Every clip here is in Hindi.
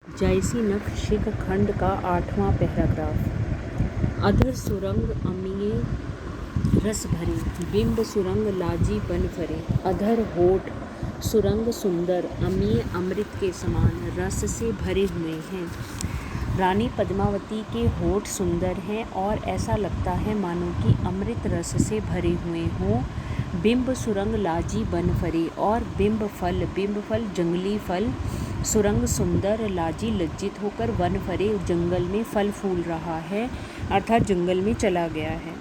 जायसी नख शिख खंड का 8वां पैराग्राफ। अधर सुरंग अमीय रस भरे, बिंब सुरंग लाजी बन फरे। अधर होठ सुरंग सुंदर, अमीय अमृत के समान रस से भरे हुए हैं। रानी पद्मावती के होठ सुंदर हैं और ऐसा लगता है मानो कि अमृत रस से भरे हुए हों। बिंब सुरंग लाजी बन फरे, और बिंब फल जंगली फल, सुरंग सुंदर, लाजी लज्जित होकर, वन फरे जंगल में फल फूल रहा है, अर्थात जंगल में चला गया है।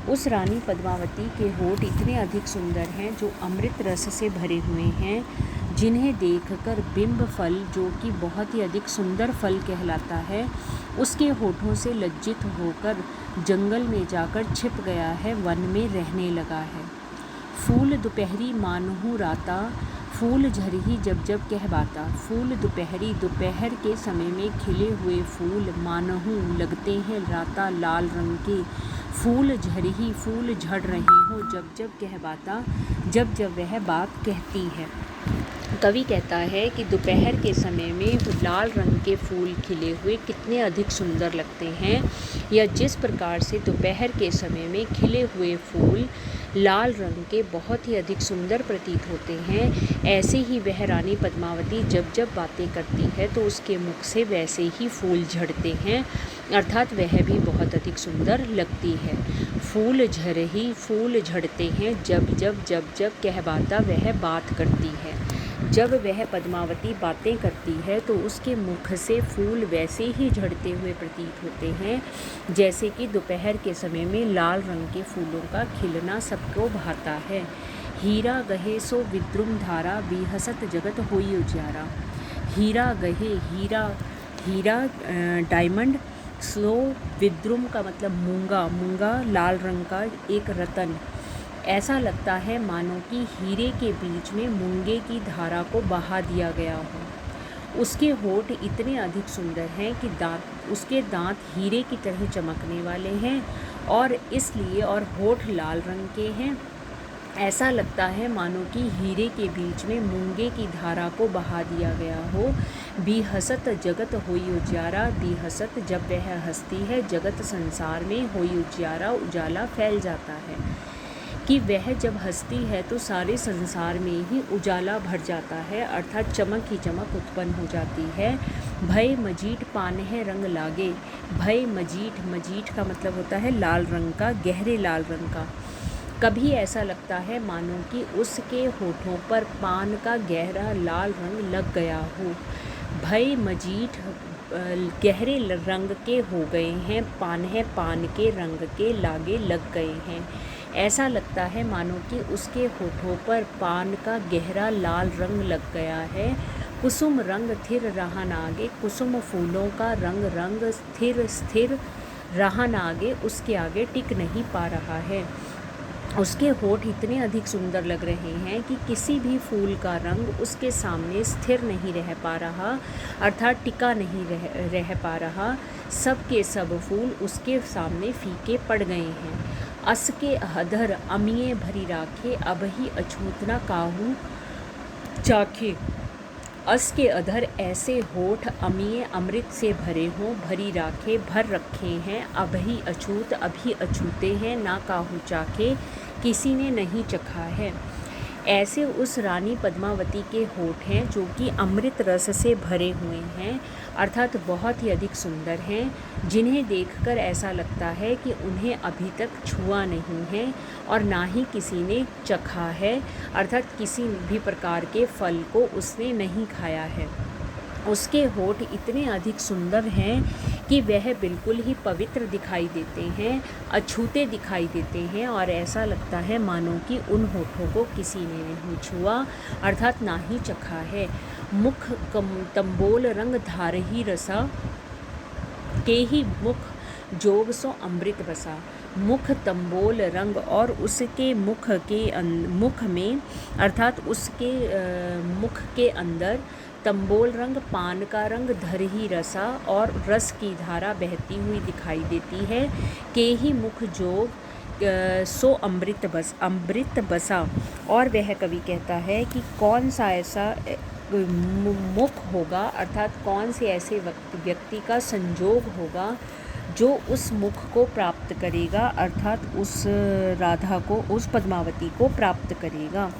उस रानी पद्मावती के होठ इतने अधिक सुंदर हैं जो अमृत रस से भरे हुए हैं, जिन्हें देखकर बिंब फल, जो कि बहुत ही अधिक सुंदर फल कहलाता है, उसके होठों से लज्जित होकर जंगल में जाकर छिप गया है, वन में रहने लगा है। फूल दोपहरी मानहु राता, फूल झरही जब जब कहबाता। फूल दोपहरी, दोपहर के समय में खिले हुए फूल, मानहु लगते हैं राता, लाल रंग के। फूल झरही, फूल झड़ रहे हो, जब जब कहबाता, जब जब वह बात कहती है। कवि कहता है कि दोपहर के समय में लाल रंग के फूल खिले हुए कितने अधिक सुंदर लगते हैं, या जिस प्रकार से दोपहर के समय में खिले हुए फूल लाल रंग के बहुत ही अधिक सुंदर प्रतीत होते हैं, ऐसे ही वह रानी पद्मावती जब जब बातें करती है तो उसके मुख से वैसे ही फूल झड़ते हैं, अर्थात वह भी बहुत अधिक सुंदर लगती है। फूल झरही, फूल झड़ते हैं, जब जब कहबाता, वह बात करती है। जब वह पद्मावती बातें करती है तो उसके मुख से फूल वैसे ही झड़ते हुए प्रतीत होते हैं, जैसे कि दोपहर के समय में लाल रंग के फूलों का खिलना सबको भाता है। हीरा गहे सो विद्रुम धारा, बिहसत जगत होई उजियारा। हीरा गहे, हीरा डायमंड, सो विद्रुम का मतलब मूंगा, मूंगा लाल रंग का एक रतन। ऐसा लगता है मानो कि हीरे के बीच में मूंगे की धारा को बहा दिया गया हो। उसके होठ इतने अधिक सुंदर हैं कि उसके दांत हीरे की तरह चमकने वाले हैं, और इसलिए और होठ लाल रंग के हैं। ऐसा लगता है मानो कि हीरे के बीच में मूंगे की धारा को बहा दिया गया हो। बिहसत जगत होई उजियारा, बिहसत जब वह हंसती है, जगत संसार में होई उजियारा, उजाला फैल जाता है। कि वह जब हंसती है तो सारे संसार में ही उजाला भर जाता है, अर्थात चमक ही चमक उत्पन्न हो जाती है। भय मजीठ पानह रंग लागे, भय मजीठ, मजीठ का मतलब होता है लाल रंग का, गहरे लाल रंग का। कभी ऐसा लगता है मानो कि उसके होठों पर पान का गहरा लाल रंग लग गया हो। भय मजीठ गहरे रंग के हो गए हैं, पान के रंग के लागे लग गए हैं। ऐसा लगता है मानो कि उसके होठों पर पान का गहरा लाल रंग लग गया है। कुसुम रंग थिर रहा नागे, कुसुम फूलों का रंग स्थिर रहा नागे, उसके आगे टिक नहीं पा रहा है। उसके होठ इतने अधिक सुंदर लग रहे हैं कि किसी भी फूल का रंग उसके सामने स्थिर नहीं रह पा रहा, अर्थात टिका नहीं रह पा रहा। सब के सब फूल उसके सामने फीके पड़ गए हैं। अस के अधर अमिये भरी राखे, अब ही अछूत न काहू चाखे। अस के अधर ऐसे होठ अमिये अमृत से भरे हों, भरी राखे भर रखे हैं, अभी अछूत अभी अछूते हैं, ना काहू चाखे किसी ने नहीं चखा है। ऐसे उस रानी पद्मावती के होठ हैं जो कि अमृत रस से भरे हुए हैं, अर्थात बहुत ही अधिक सुंदर हैं, जिन्हें देखकर ऐसा लगता है कि उन्हें अभी तक छुआ नहीं है और ना ही किसी ने चखा है, अर्थात किसी भी प्रकार के फल को उसने नहीं खाया है। उसके होठ इतने अधिक सुंदर हैं कि वह बिल्कुल ही पवित्र दिखाई देते हैं, अछूते दिखाई देते हैं, और ऐसा लगता है मानो कि उन होठों को किसी ने नहीं छुआ, अर्थात ना ही चखा है। मुख तंबोल रंग धारही रसा, के ही मुख जोग सो अमृत बसा। मुख तंबोल रंग, और उसके मुख में, अर्थात उसके मुख के अंदर तंबोल रंग, पान का रंग, धर ही रसा, और रस की धारा बहती हुई दिखाई देती है। के ही मुख जोग सो अमृत बसा। और वह कवि कहता है कि कौन सा ऐसा मुख होगा, अर्थात कौन से ऐसे व्यक्ति का संजोग होगा जो उस मुख को प्राप्त करेगा, अर्थात उस राधा को, उस पद्मावती को प्राप्त करेगा।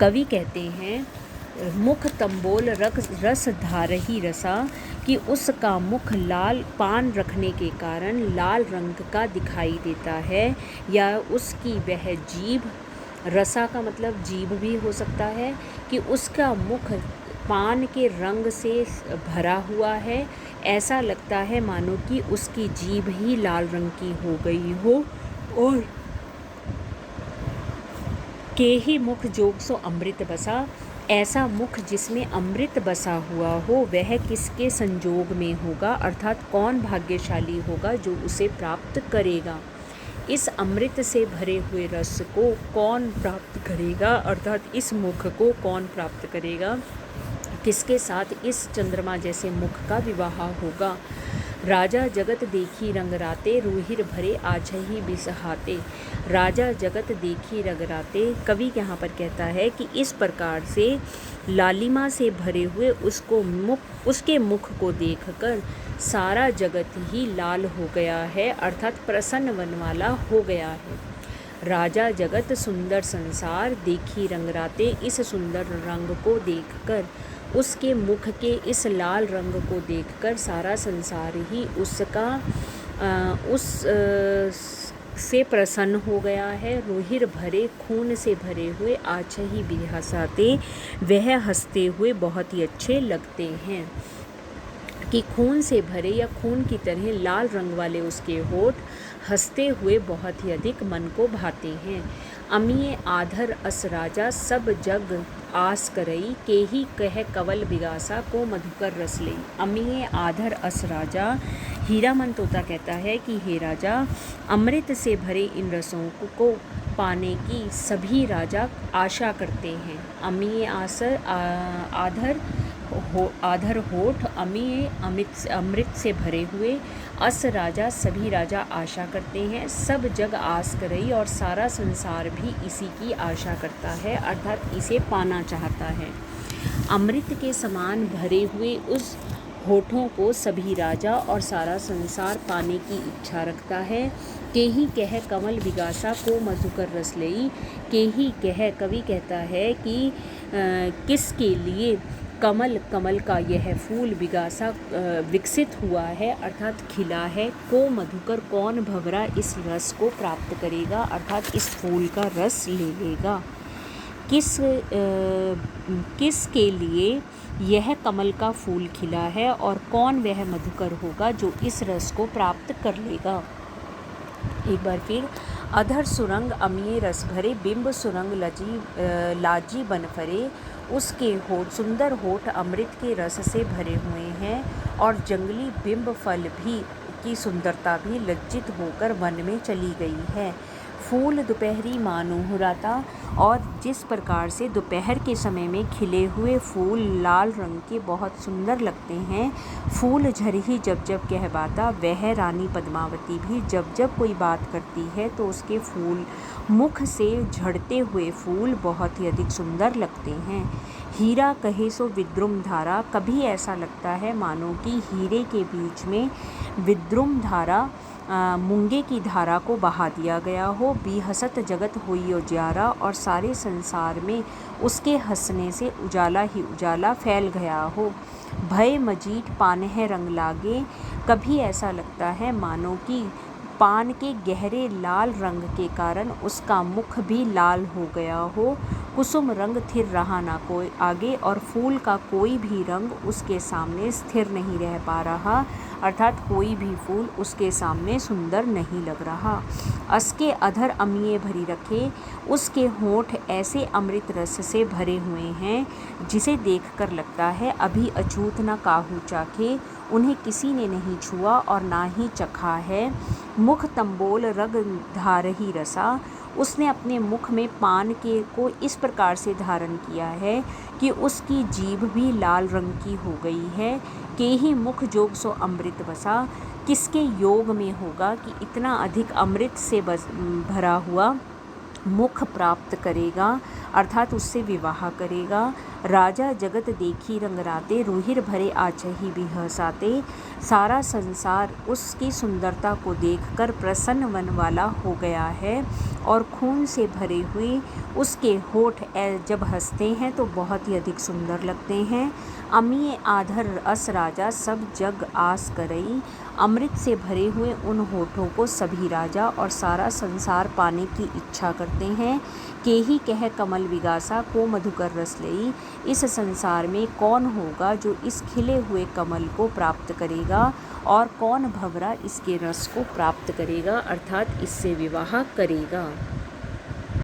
कवि कहते हैं मुख तंबोल रस धारही रसा, कि उसका मुख लाल पान रखने के कारण लाल रंग का दिखाई देता है, या उसकी वह जीभ, रसा का मतलब जीभ भी हो सकता है, कि उसका मुख पान के रंग से भरा हुआ है। ऐसा लगता है मानो कि उसकी जीभ ही लाल रंग की हो गई हो। और के ही मुख जोग सो अमृत बसा, ऐसा मुख जिसमें अमृत बसा हुआ हो वह किसके संजोग में होगा, अर्थात कौन भाग्यशाली होगा जो उसे प्राप्त करेगा। इस अमृत से भरे हुए रस को कौन प्राप्त करेगा, अर्थात इस मुख को कौन प्राप्त करेगा, किसके साथ इस चंद्रमा जैसे मुख का विवाह होगा। राजा जगत देखी रंग राते, रूहिर भरे आछही बिसहाते। राजा जगत देखी रंग राते, कवि यहाँ पर कहता है कि इस प्रकार से लालिमा से भरे हुए उसके मुख को देखकर सारा जगत ही लाल हो गया है, अर्थात प्रसन्न वनमाला हो गया है। राजा जगत सुंदर संसार देखी रंग राते, इस सुंदर रंग को देखकर, उसके मुख के इस लाल रंग को देखकर सारा संसार ही से प्रसन्न हो गया है। रुधिर भरे खून से भरे हुए आछही बिहसाते, वह हंसते हुए बहुत ही अच्छे लगते हैं। कि खून से भरे या खून की तरह लाल रंग वाले उसके होठ हंसते हुए बहुत ही अधिक मन को भाते हैं। अमिये आधर अस राजा सब जग आस करई, के ही कह कवल बिगासा को मधुकर रस लई। अमिये आधर अस राजा, हीरामन तोता कहता है कि हे राजा, अमृत से भरे इन रसों को पाने की सभी राजा आशा करते हैं। अमिये आधर होठ, अमिये अमृत से भरे हुए, अस राजा सभी राजा आशा करते हैं, सब जग आस करई और सारा संसार भी इसी की आशा करता है, अर्थात इसे पाना चाहता है। अमृत के समान भरे हुए उस होठों को सभी राजा और सारा संसार पाने की इच्छा रखता है। के ही कह कमल विगासा को मधुकर रस लई, के ही कह, कवि कहता है कि किसके लिए कमल का यह फूल विकसित हुआ है, अर्थात खिला है। को मधुकर, कौन भंवरा इस रस को प्राप्त करेगा, अर्थात इस फूल का रस ले लेगा। किस के लिए यह कमल का फूल खिला है और कौन वह मधुकर होगा जो इस रस को प्राप्त कर लेगा। एक बार फिर, अधर सुरंग अमिये रस भरे, बिंब सुरंग लाजी बन फरे। उसके होठ, सुंदर होठ अमृत के रस से भरे हुए हैं और जंगली बिंब फल भी की सुंदरता भी लज्जित होकर वन में चली गई है। फूल दोपहरी मानोहुराता, और जिस प्रकार से दोपहर के समय में खिले हुए फूल लाल रंग के बहुत सुंदर लगते हैं। फूल झरही जब जब कहबाता, वह रानी पद्मावती भी जब जब कोई बात करती है तो उसके फूल मुख से झड़ते हुए फूल बहुत ही अधिक सुंदर लगते हैं। हीरा कहे सो विद्रुम धारा, कभी ऐसा लगता है मानो कि हीरे के बीच में विद्रुम धारा, मूंगे की धारा को बहा दिया गया हो। बिहसत जगत होई उजियारा, और सारे संसार में उसके हंसने से उजाला ही उजाला फैल गया हो। भय मजीठ पानह रंग लागे, कभी ऐसा लगता है मानो कि पान के गहरे लाल रंग के कारण उसका मुख भी लाल हो गया हो। कुसुम रंग थिर रहा ना कोई आगे, और फूल का कोई भी रंग उसके सामने स्थिर नहीं रह पा रहा, अर्थात कोई भी फूल उसके सामने सुंदर नहीं लग रहा। असके अधर अमिये भरी रखे, उसके होंठ ऐसे अमृत रस से भरे हुए हैं जिसे देखकर लगता है अभी अछूत न काहू चाखे, उन्हें किसी ने नहीं छुआ और ना ही चखा है। मुख तंबोल रग धारही रसा, उसने अपने मुख में पान के को इस प्रकार से धारण किया है कि उसकी जीभ भी लाल रंग की हो गई है। के ही मुख जोग सो अमृत बसा, किसके योग में होगा कि इतना अधिक अमृत से भरा हुआ मुख प्राप्त करेगा अर्थात उससे विवाह करेगा। राजा जगत देखी रंगराते, रुहिर भरे आचहि बिहसाते। सारा संसार उसकी सुंदरता को देखकर प्रसन्न मन वाला हो गया है और खून से भरे हुए उसके होठ जब हंसते हैं तो बहुत ही अधिक सुंदर लगते हैं। अमिये आधर अस राजा सब जग आस करई। अमृत से भरे हुए उन होठों को सभी राजा और सारा संसार पाने की इच्छा करते हैं। केही कह कमल विगासा, को मधुकर रस लई। इस संसार में कौन होगा जो इस खिले हुए कमल को प्राप्त करेगा और कौन भंवरा इसके रस को प्राप्त करेगा अर्थात इससे विवाह करेगा।